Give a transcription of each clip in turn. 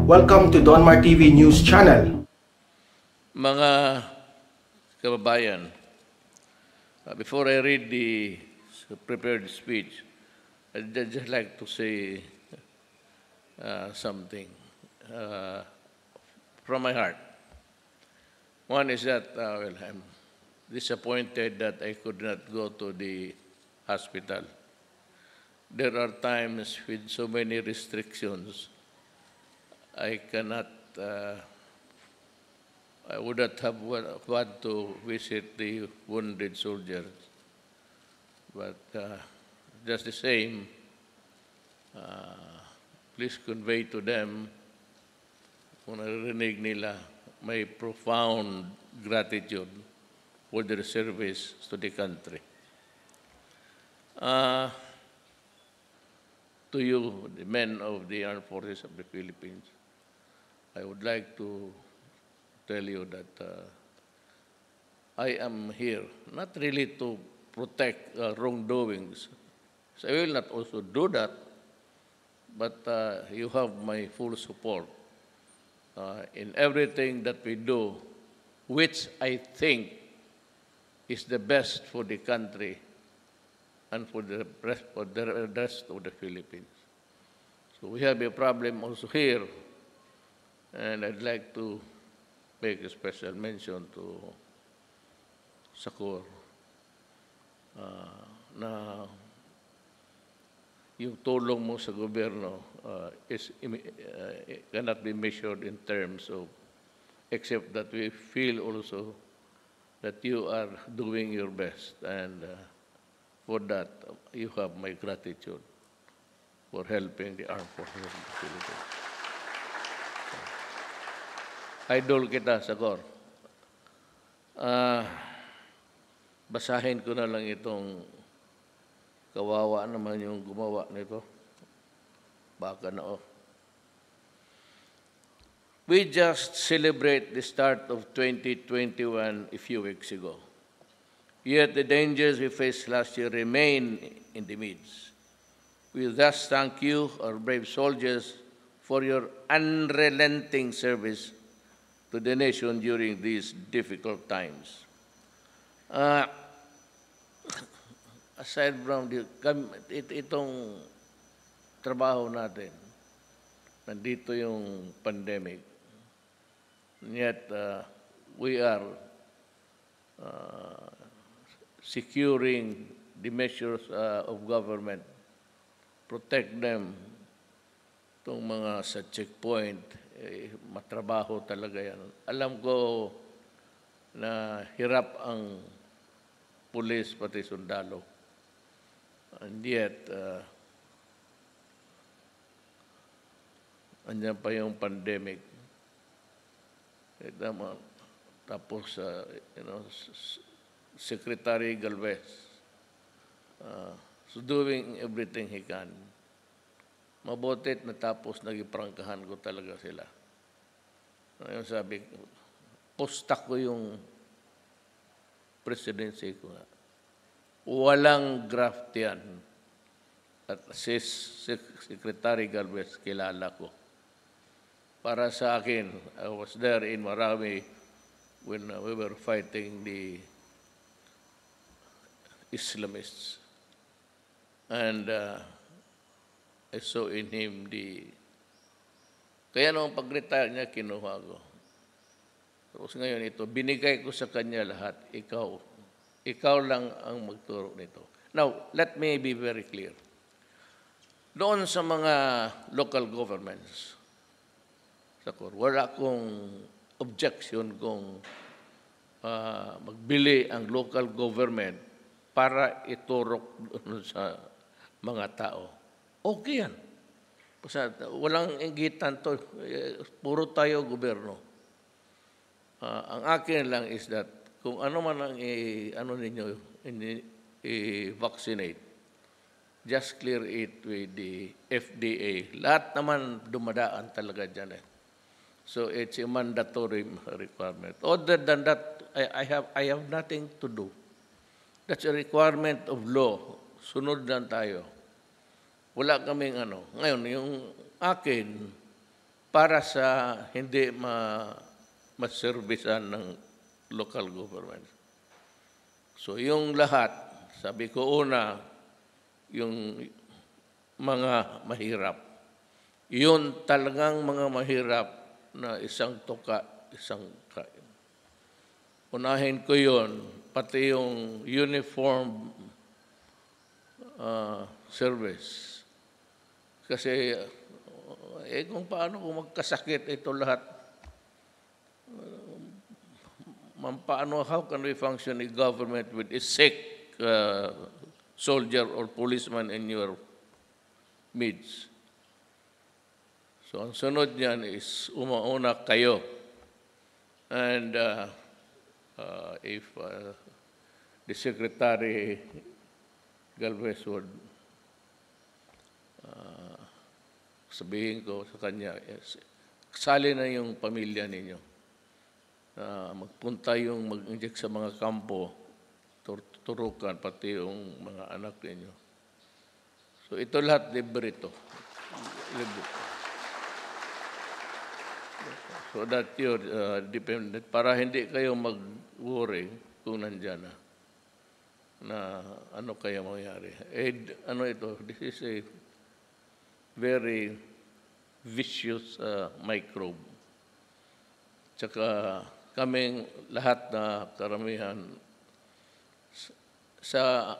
Welcome to Donmar TV News Channel. Mga kababayan, before I read the prepared speech, I'd just like to say something from my heart. One is that I'm disappointed that I could not go to the hospital. There are times with so many restrictions, I would not have want to visit the wounded soldiers. But just the same, please convey to them, kung narinig nila, my profound gratitude for their service to the country. To you, the men of the Armed Forces of the Philippines, I would like to tell you that I am here not really to protect wrongdoings. So I will not also do that, but you have my full support in everything that we do, which I think is the best for the country and for the rest of the Philippines. So we have a problem also here, and I'd like to make a special mention to Sakor na yung tulong mo sa gobyerno cannot be measured in terms of, except that we feel also that you are doing your best, and for that, you have my gratitude for helping the Armed Forces of the Philippines. Idol kita, Sakor. Basahin ko na lang itong kawawa naman yung gumawa nito. Baka na oh. We just celebrate the start of 2021 a few weeks ago. Yet the dangers we faced last year remain in the midst. We thus thank you, our brave soldiers, for your unrelenting service to the nation during these difficult times. Aside from itong trabaho natin, nandito yung pandemic, and yet we are securing the measures of government, protect them. Itong mga sa checkpoint, matrabaho talaga yan. Alam ko na hirap ang pulis pati sundalo. And yet, andyan pa yung pandemic. Tapos, Secretary Galvez, so doing everything he can. Mabutit natapos, nagiprangkahan ko talaga sila. Ngayon sabi, postak ko yung presidency ko nga. Walang graft yan. At si Secretary Galvez, kilala ko. Para sa akin, I was there in Marami when we were fighting the Islamists. And I saw in him kaya nung pag-retire niya, kinuha ko. Tapos ngayon ito, binigay ko sa kanya lahat. Ikaw lang ang magturo nito. Now, let me be very clear. Doon sa mga local governments, wala akong objection kung magbili ang local government para iturok sa mga tao. Okay yan. Walang inggitan to. Puro tayo gobyerno. Ang akin lang is that kung ano man ang i-vaccinate, just clear it with the FDA. Lahat naman dumadaan talaga dyan eh. So it's a mandatory requirement. Other than that, I have nothing to do. That's a requirement of law. Sunod lang tayo. Wala kaming ano. Ngayon, yung akin, para sa hindi maservisan ng local government. So yung lahat, sabi ko una, yung mga mahirap. Yun talagang mga mahirap na isang tuka, isang kain. Unahin ko yun, pati yung uniform service. Kasi kung paano kung magkasakit ito lahat, paano, how can we function a government with a sick soldier or policeman in your midst? So ang sunod niyan is umauna kayo. And if the Secretary Galvez would sabihin ko sa kanya, kasali na yung pamilya ninyo. Magpunta yung mag-inject sa mga kampo, turukan, pati yung mga anak ninyo. So ito lahat libre ito. Libre. So that you're dependent, para hindi kayo mag-worry kung nandyan na ano kaya mangyari. Ano ito, this is a very vicious microbe. Tsaka kaming lahat na karamihan sa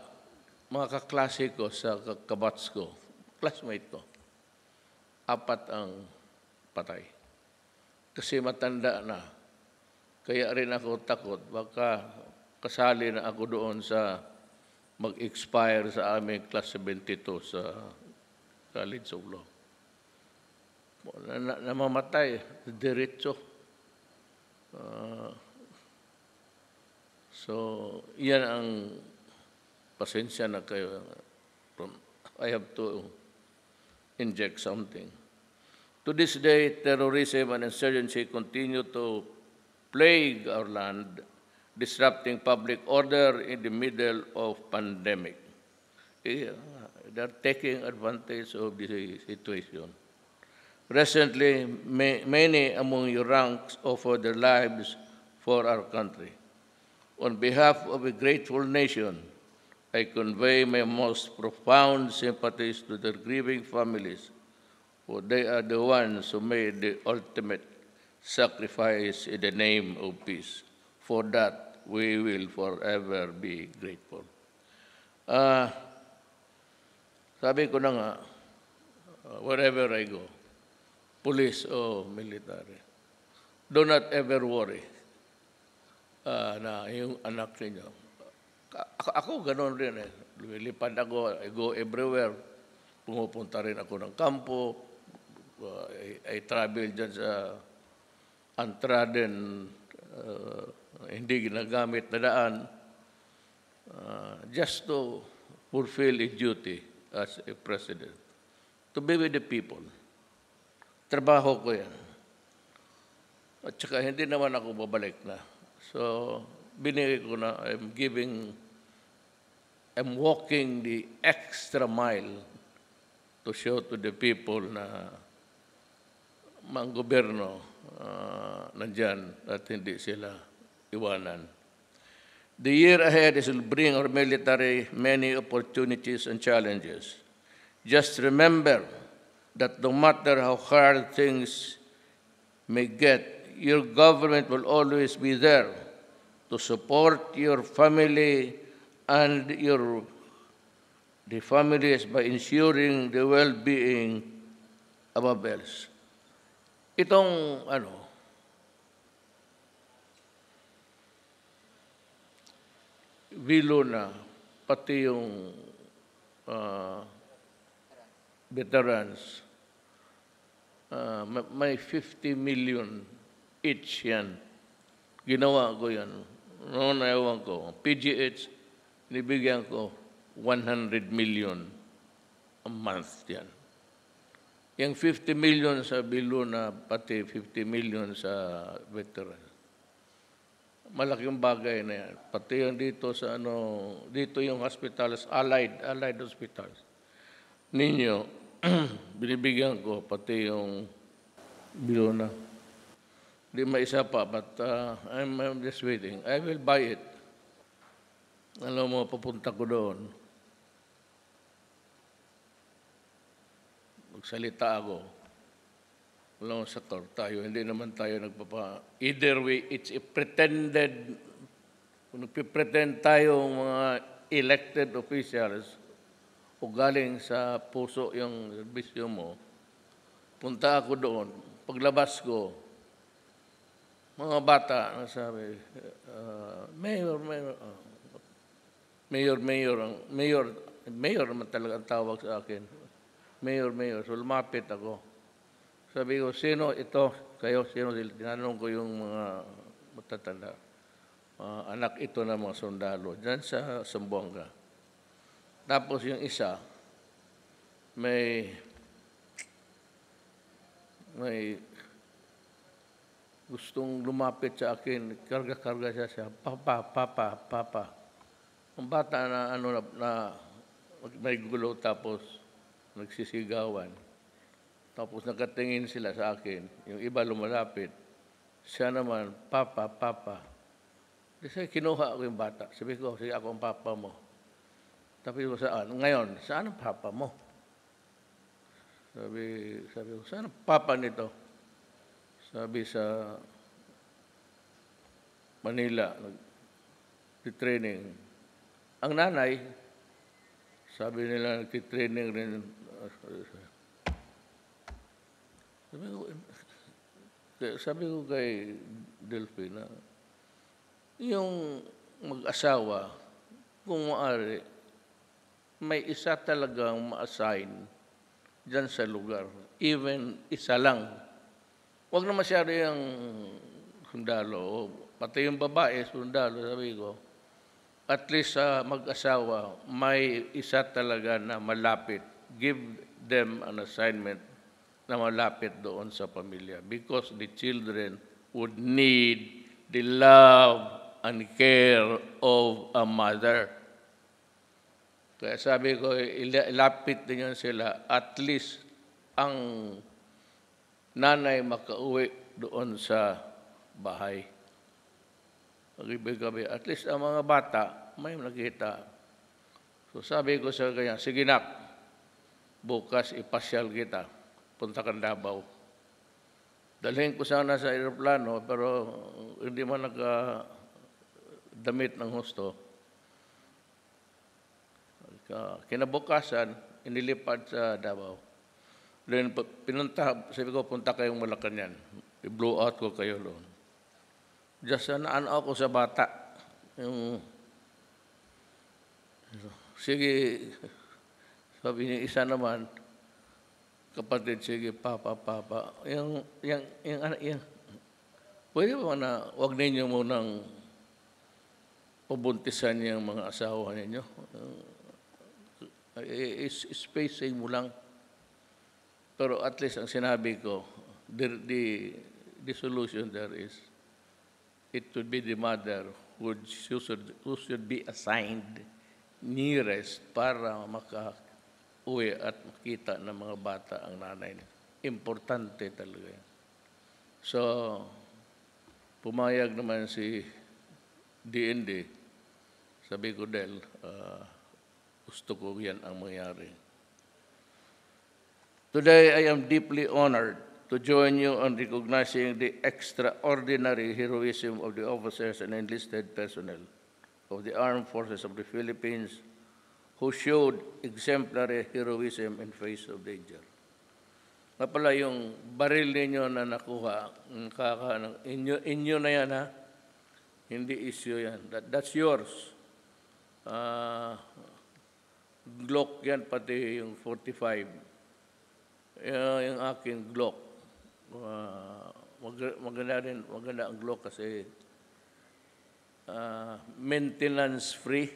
mga kaklase ko, sa kabats ko, classmate ko, 4 ang patay. Kasi matanda na. Kaya rin ako takot, baka kasali na ako doon sa mag-expire sa aming class 72 sa College of Law. Namamatay, diretso. So, yan ang pasensya na kayo. I have to inject something. To this day, terrorism and insurgency continue to plague our land, disrupting public order in the middle of pandemic. They're taking advantage of the situation. Recently, many among your ranks offered their lives for our country. On behalf of a grateful nation, I convey my most profound sympathies to their grieving families, for they are the ones who made the ultimate sacrifice in the name of peace. For that, we will forever be grateful. Sabi ko na nga, wherever I go, police o military, do not ever worry na yung anak ninyo. Ako ganoon rin eh. Lumilipad ako, I go everywhere. Pumupunta rin ako ng kampo. I travel dyan sa untrodden, hindi ginagamit na daan, just to fulfill a duty as a president, to be with the people. Trabaho ko yan. At saka hindi naman ako babalik na. So, binigay ko na, I'm walking the extra mile to show to the people na mga gobyerno nandyan at hindi sila iwanan. The year ahead will bring our military many opportunities and challenges. Just remember that no matter how hard things may get, your government will always be there to support your family and the families by ensuring the well-being above else. Itong bilo na, pati yung veterans, may 50 million each yan. Ginawa ko yan. Noon ewan ko, PGH, nibigyan ko 100 million a month yan. Yung 50 million sa bilo na, pati 50 million sa veteran. Malaking bagay na yan. Pati yung dito sa dito yung hospitals, allied hospitals. Ninyo, binibigyan ko pati yung below na. Di maisa pa, but I'm just waiting. I will buy it. Alam mo, papunta ko doon. Magsalita ako. Alam mo, sa court tayo, hindi naman tayo either way, it's a pretended, kung nagpipretend tayo mga elected officials o galing sa puso yung serbisyo mo, punta ako doon. Paglabas ko, mga bata, nasabi, Mayor naman talaga ang tawag sa akin. Mayor. So lumapit ako. Sabi ko, sino ito? Kayo, sino? Tinanong ko yung mga matatanda. Anak ito ng mga sundalo. Diyan sa Zamboanga. Tapos yung isa, may gustong lumapit sa akin. Karga-karga siya. Papa. Ang bata na may gulo tapos nagsisigawan. Tapos nakatingin sila sa akin. Yung iba lumalapit. Siya naman, Papa. Kasi kinuha ko yung bata. Sabi ko, sige ako ang papa mo. Sabi ko, saan? Ngayon, saan ang papa mo? Sabi ko, saan ang papa nito? Sabi sa Manila, nag-training. Ang nanay, sabi nila nag-training rin. Sabi ko kay Delphine, yung mag-asawa, kung maaari, may isa talagang ma-assign dyan sa lugar. Even isa lang. Huwag na masyado yung sundalo. Pati yung babae, sundalo, sabi ko. At least sa mag-asawa, may isa talaga na malapit. Give them an assignment na malapit doon sa pamilya. Because the children would need the love and care of a mother. Kaya sabi ko, ilapit din yun sila. At least ang nanay makauwi doon sa bahay. Gabi, at least ang mga bata, may nakita. So sabi ko sa kanya, sige nak, bukas ipasyal kita. Punta kang Davao. Dalhin ko sana sa aeroplano, pero hindi man nakadamit ng husto. Kinabukasan, inilipad sa Davao. Then pinunta, sabi ko, punta kayong Malacanang. I-blow out ko kayo doon. Just naano ako sa bata. Sige, sabi niya, isa naman, kapatid, sige, papa. Yung, pwede ba na huwag ninyo munang pabuntisan yung mga asawa ninyo? Spacing mo lang. Pero at least ang sinabi ko, the solution there is, it would be the mother who should be assigned nearest para makauwi at makita ng mga bata ang nanay niya. Importante talaga yan. So, pumayag naman si DND. Sabi ko, Del, gusto ko yan ang mangyari. Today, I am deeply honored to join you on recognizing the extraordinary heroism of the officers and enlisted personnel of the Armed Forces of the Philippines who showed exemplary heroism in face of danger. Nga pala yung baril ninyo na nakuha, inyo na yan ha, hindi issue yan. That's yours. Glock yan, pati yung 45. Yung aking Glock. Maganda ang Glock kasi maintenance free.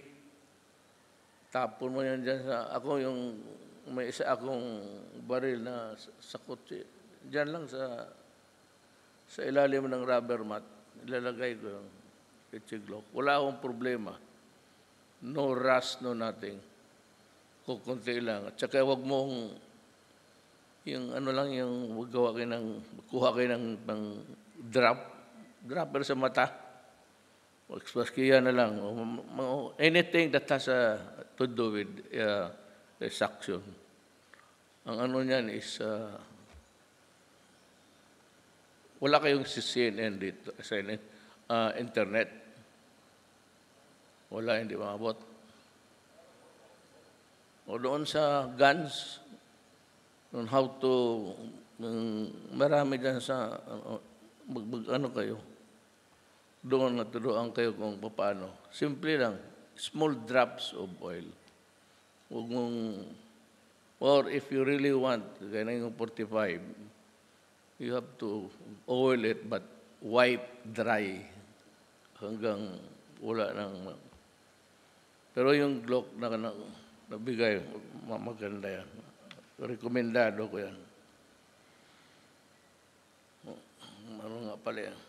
Tapon mo yan dyan ako yung may isa akong baril na sa kotse. Dyan lang sa ilalim ng rubber mat. Ilalagay ko yung kotse Glock. Wala akong problema. No rust, no nothing. Kukunti lang. At saka huwag mong Yung ano lang, yung gawa kayo ng, kuha kayo ng dropper sa mata. Maski yan na lang. Anything that has to do with suction. Ang ano niyan is, wala kayong CNN dito, sa internet. Wala, hindi maabot. O doon sa guns, on how to, marami dyan sa, ano kayo, doon naturuan kayo kung paano. Simple lang, small drops of oil. Huwag mong, or if you really want, kaya yung 45, you have to oil it but wipe dry hanggang wala nang. Pero yung Glock na nabigay, maganda yan. Rekomendado ko yan. Ano nga pala yan?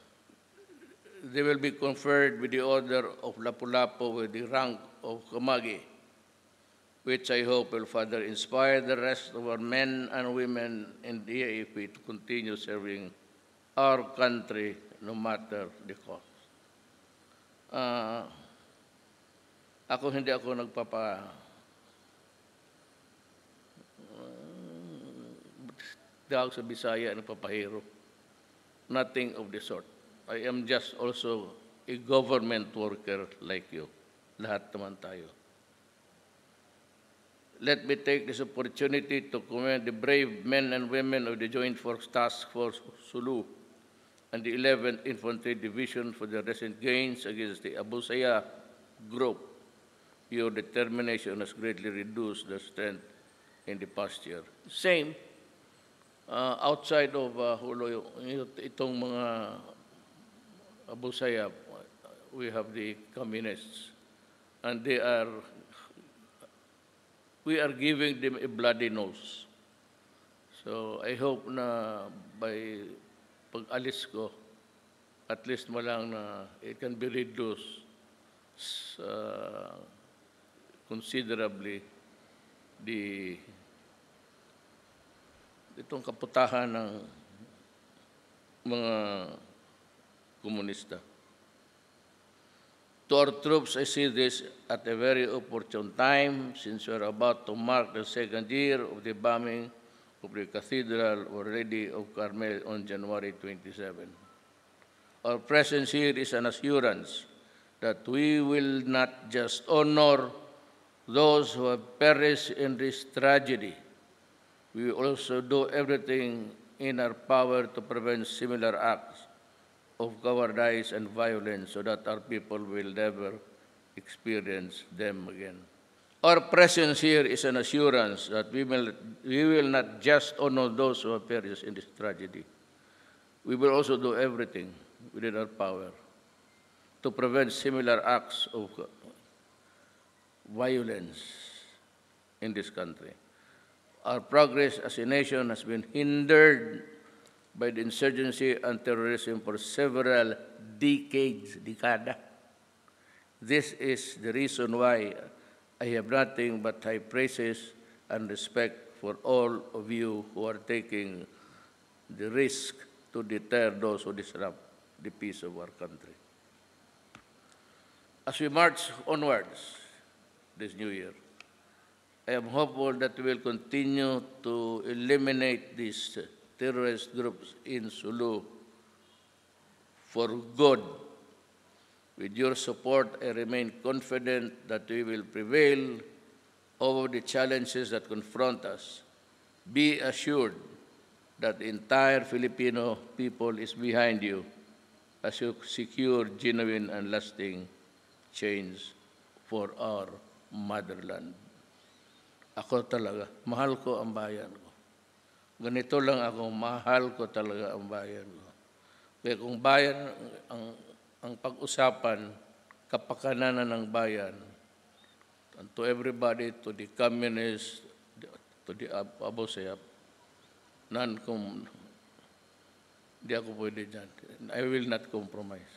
They will be conferred with the order of Lapu-Lapu with the rank of Kamagi, which I hope will further inspire the rest of our men and women in the AFP to continue serving our country no matter the cost. Hindi ako tawag sa Bisaya, nagpapahiro. Nothing of the sort. I am just also a government worker like you. Lahat naman tayo. Let me take this opportunity to commend the brave men and women of the Joint Force Task Force Sulu and the 11th Infantry Division for their recent gains against the Abu Sayyaf group. Your determination has greatly reduced their strength in the past year. Same, outside of itong mga Abu Sayyaf, we have the communists, and we are giving them a bloody nose. So I hope na by pag-alis ko, at least malang na it can be reduced considerably itong kaputahan ng mga komunista. To our troops, I see this at a very opportune time, since we are about to mark the second year of the bombing of the Cathedral Our Lady of Carmel on January 27. Our presence here is an assurance that we will not just honor those who have perished in this tragedy. We will also do everything in our power to prevent similar acts of cowardice and violence so that our people will never experience them again. Our presence here is an assurance that we will not just honor those who have perished in this tragedy. We will also do everything within our power to prevent similar acts of violence in this country. Our progress as a nation has been hindered by the insurgency and terrorism for several dekada. This is the reason why I have nothing but high praises and respect for all of you who are taking the risk to deter those who disrupt the peace of our country. As we march onwards this new year, I am hopeful that we will continue to eliminate these terrorist groups in Sulu for good. With your support, I remain confident that we will prevail over the challenges that confront us. Be assured that the entire Filipino people is behind you as you secure genuine and lasting change for our motherland. Ako talaga, mahal ko ang bayan ko. Ganito lang ako, mahal ko talaga ang bayan ko. Kaya kung bayan ang pag-usapan, kapakanan ng bayan, and to everybody, to the communists, to the Abu Sayyaf, di ako pwede dyan. I will not compromise.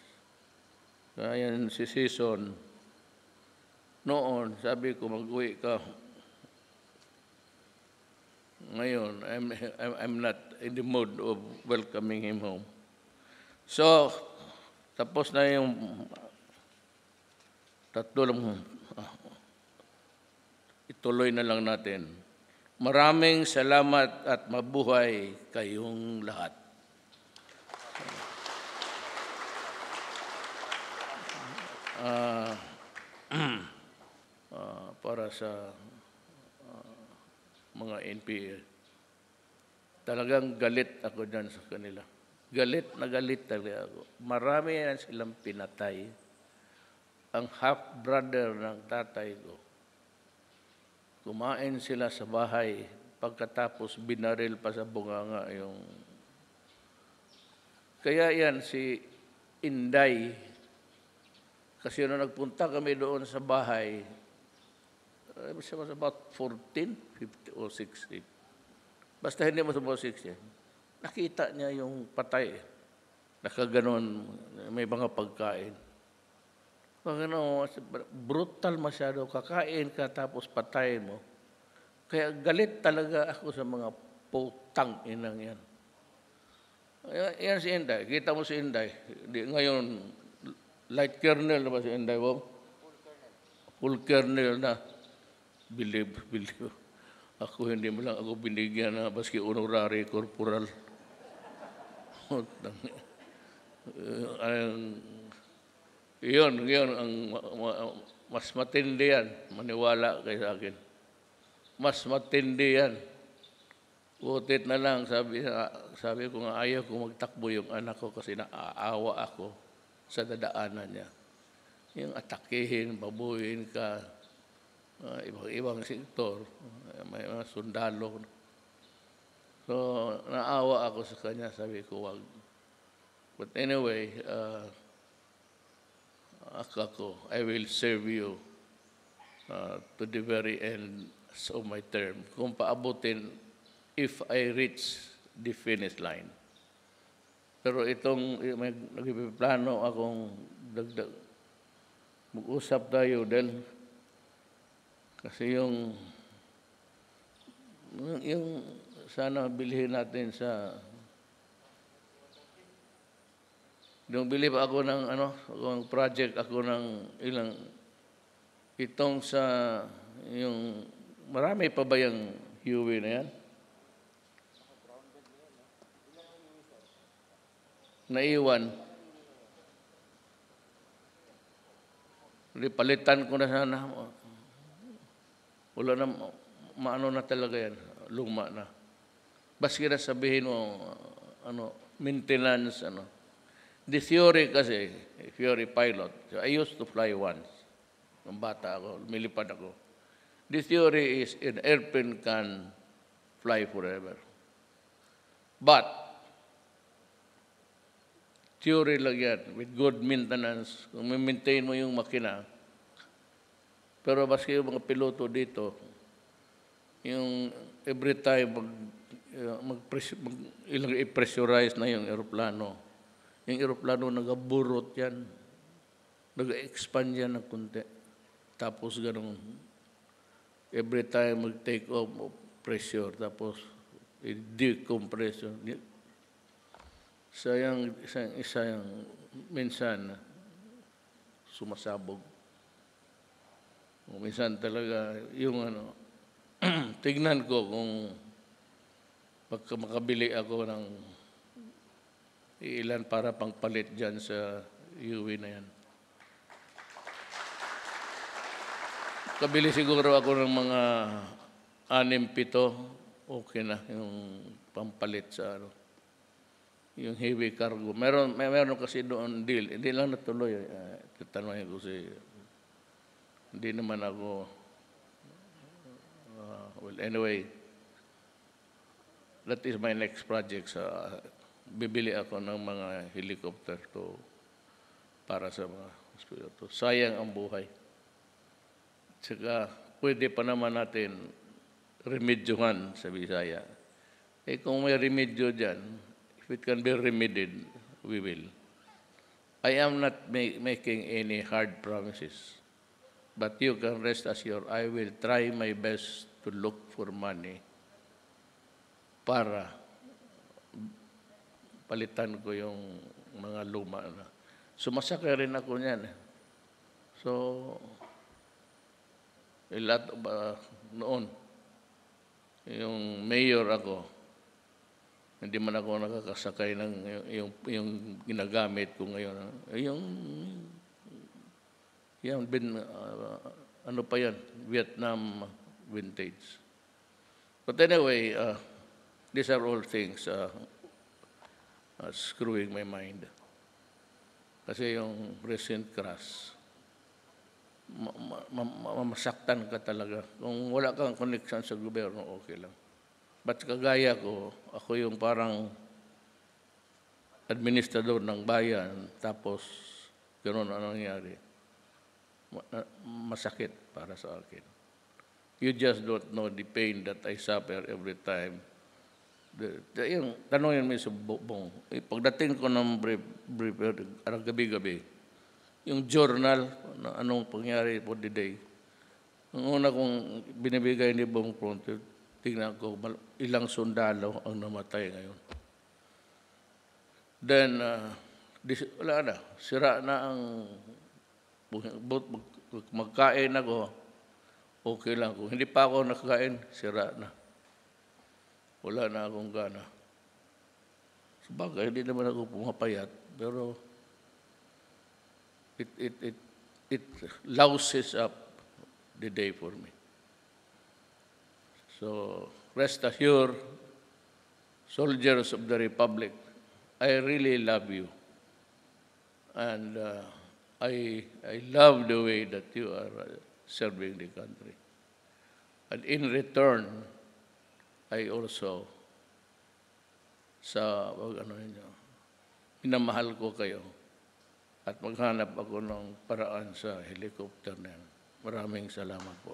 Kaya yan si Season, noon, sabi ko, mag-uwi ka. ngayon, I'm not in the mood of welcoming him home. So, tapos na yung tatlo lang, ituloy na lang natin. Maraming salamat at mabuhay kayong lahat. Para sa mga NPA, talagang galit ako dyan sa kanila. Galit na galit talaga ako. Marami yan silang pinatay. Ang half-brother ng tatay ko, kumain sila sa bahay, pagkatapos binaril pa sa bunganga yung... Kaya yan si Inday, kasi nung nagpunta kami doon sa bahay, it was about 14, 50 or 16. Basta hindi mo about 16. Nakita niya yung patay. Nakaganon, may mga pagkain. Ano, brutal masyado. Kakain ka tapos patayin mo. Kaya galit talaga ako sa mga putang inang yan. Yan si Inday. Kita mo si Inday. Ngayon, light kernel na ba si Inday mo? Full kernel na. Believe. Ako hindi mo lang ako binigyan na baski honorary corporal. Yun ang mas matindi yan. Maniwala kayo sa akin. Mas matindi yan. Utit na lang, sabi ko nga ayaw ko magtakbo yung anak ko kasi naaawa ako sa dadaanan niya. Yung atakihin, babuhin ka, ibang sektor, may mga sundalo. So, naawa ako sa kanya, sabi ko, wag. But anyway, I will serve you to the very end of my term. Kung paabutin, if I reach the finish line. Pero itong, may nagpiplano akong dagdag. Mag-usap tayo dahil kasi yung sana bilhin natin sa yung bili pa ako ng akong project ako ng ilang itong sa yung marami pa ba yung Huey na yan? Naiwan. Hindi, palitan ko na sana. Wala na, maano na talaga yan. Luma na. Baski na sabihin mo, maintenance, The theory kasi, theory pilot. So I used to fly once. Nung bata ako, lumilipad ako. The theory is an airplane can fly forever. But, theory lang yan, with good maintenance, kung maintain mo yung makina. Pero baski yung mga piloto dito, yung every time i-pressurize na yung aeroplano. Yung aeroplano nagaburot yan, nag-expand yan ng kunti. Tapos ganun, every time mag-take off pressure, tapos i-decompress. Isa yung minsan sumasabog. Minsan talaga yung tignan ko kung pagka makabili ako ng ilan para pangpalit dyan sa UV na yan. Kabili siguro ako ng mga 6-7, okay na yung pampalit sa yung heavy cargo. Meron kasi doon deal. Hindi lang natuloy. Tatanungin ko si... Hindi naman ako... well, anyway, that is my next project. Bibili ako ng mga helicopter para sa mga hospital. Sayang ang buhay. Tsaka, pwede pa naman natin remedyohan sa Bisaya. Kung may remedyo dyan, if it can be remedied, we will. I am not making any hard promises. But you can rest assured, I will try my best to look for money para palitan ko yung mga luma na. Sumasakay rin ako niyan. So, noon, yung mayor ako, hindi man ako nakakasakay ng yung ginagamit ko ngayon. Ano pa yan? Vietnam vintage. But anyway, these are all things screwing my mind. Kasi yung recent crash, masaktan ka talaga. Kung wala kang connection sa gobyerno, okay lang. But kagaya ko, ako yung parang administrador ng bayan, tapos gano'n ang nangyari. Masakit para sa akin. You just don't know the pain that I suffer every time. Yung tanongin mo sa bubong, pagdating ko ng brief, gabi-gabi, yung journal, anong pangyari for the day. Ang una kong binibigay ni Bong Pronto, tingnan ko ilang sundalo ang namatay ngayon. Then, wala na, sira na ang, magkain ako, okay lang. Kung hindi pa ako nakakain, sira na. Wala na akong gana. Sabagay, hindi naman ako pumapayat, pero it louses up the day for me. So, rest assured, soldiers of the Republic, I really love you. And I love the way that you are serving the country. And in return, I also, minamahal ko kayo at maghanap ako ng paraan sa helicopter na yan. Maraming salamat po.